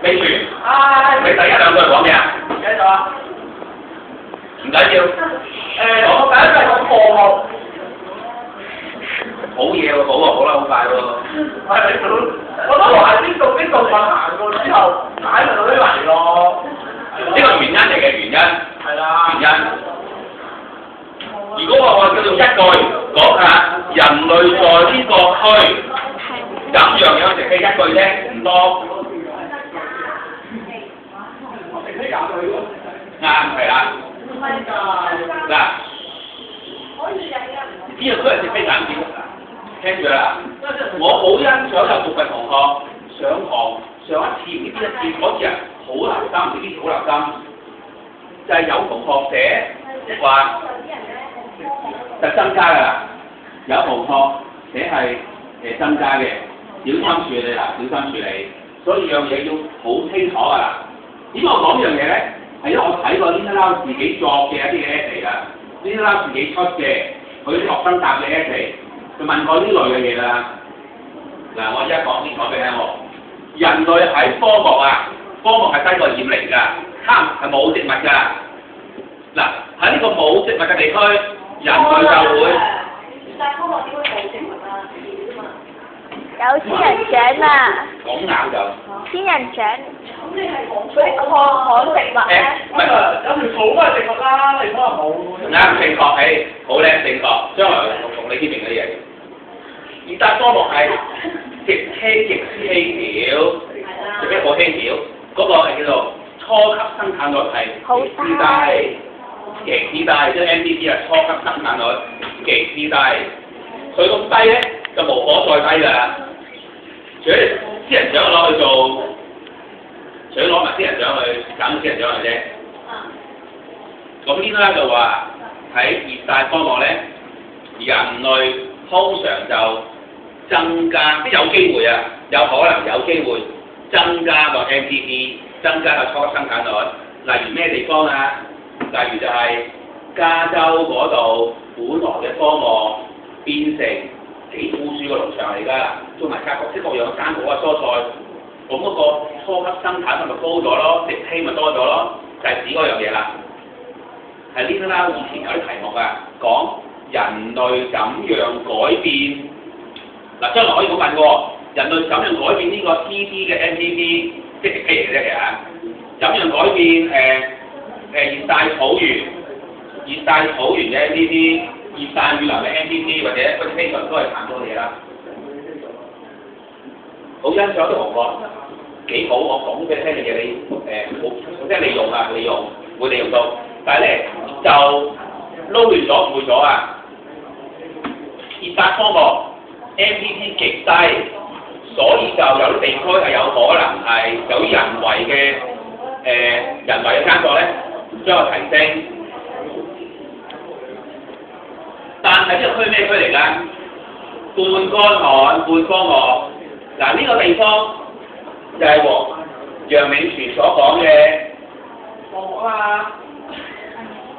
未完。你第一兩句講咩啊？唔記得咗啊？唔緊要。我第一句講課後。好嘢喎，好喎，好啦，好快喎。係咪我都話啲動物行過之後，解咪到啲嚟咯。呢個原因嚟嘅原因。係啦。原因。如果我叫做一句講下人類在呢個區怎樣養成嘅一句啫，唔多。啱係啦。嗱，呢個區係食飛蛋糕㗎。聽住啦，我好欣賞有部分同學上堂上一次呢一次嗰次啊，好留心，呢啲好留心，就係、是、有同學寫話就增加㗎啦，有同學寫係增加嘅，小心處理啦，小心處理，所以樣嘢要好清楚㗎啦。點解我講呢樣嘢咧？係因為我睇過 Lina Lau 自己作嘅一啲嘅 essay 啦 ，Lina Lau 自己出嘅佢啲學生答嘅 essay。佢問過呢類嘅嘢啦，嗱我而家講清楚俾你聽喎，人類喺科學啊，科學係低過染嚟㗎，係冇植物㗎。嗱喺呢個冇植物嘅地區，人類就會。但科學點會冇植物啊？有仙人掌啊！講硬就。仙人掌。咁你係講嗰啲旱植物咧？有條草都係植物啦，你可能冇。啱正確，好叻正確，將來同你啲明嘅嘢。而但科學係極稀少，做咩好稀少？嗰、那個係叫做初級生產率係極之低，極之低，即係 MVP 係初級生產率極之低。佢咁低咧就無可再低㗎啦。除咗仙人掌攞去做，除咗攞埋仙人掌去揀仙人掌嘅啫。咁呢咧就話喺熱帶科學咧，人類通常就增加，即係有機會啊，有可能有機會增加個 MPP， 增加個初級生產率。例如咩地方啊？例如就係加州嗰度，本來嘅科目變成幾富庶嘅農場嚟㗎，做埋各式各樣嘅生果啊、蔬菜，咁嗰個初級生產率咪高咗咯，植被咪多咗咯，就係指嗰樣嘢啦。係呢啦，以前有啲題目啊，講人類怎樣改變。嗱，將來可以咁問喎，人類怎樣改變呢個 TD 嘅 MPP， 即係植被嚟嘅啫，其實怎樣改變熱帶草原嘅 MPP， 熱帶雨林嘅 MPP， 或者嗰啲非常都係談多嘢啦。好欣賞啲同學幾好，我講俾你聽嘅嘢你好即係利用啊，會利用到，但係咧就撈亂咗誤會咗啊！熱帶科學 MPP 極低，所以就有啲地區係有可能係有啲人為嘅耕作咧，將佢提升。但係呢個區咩區嚟㗎？半乾旱、半荒漠。嗱呢個地方就係楊永全所講嘅荒漠啦。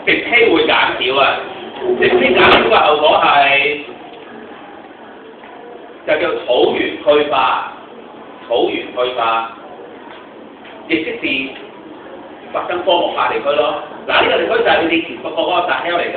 植被會減少啊！植被減少嘅後果係就叫草原退化，亦即是發生荒漠化地區咯。嗱呢個地區就係你哋前嗰個撒哈拉嚟㗎。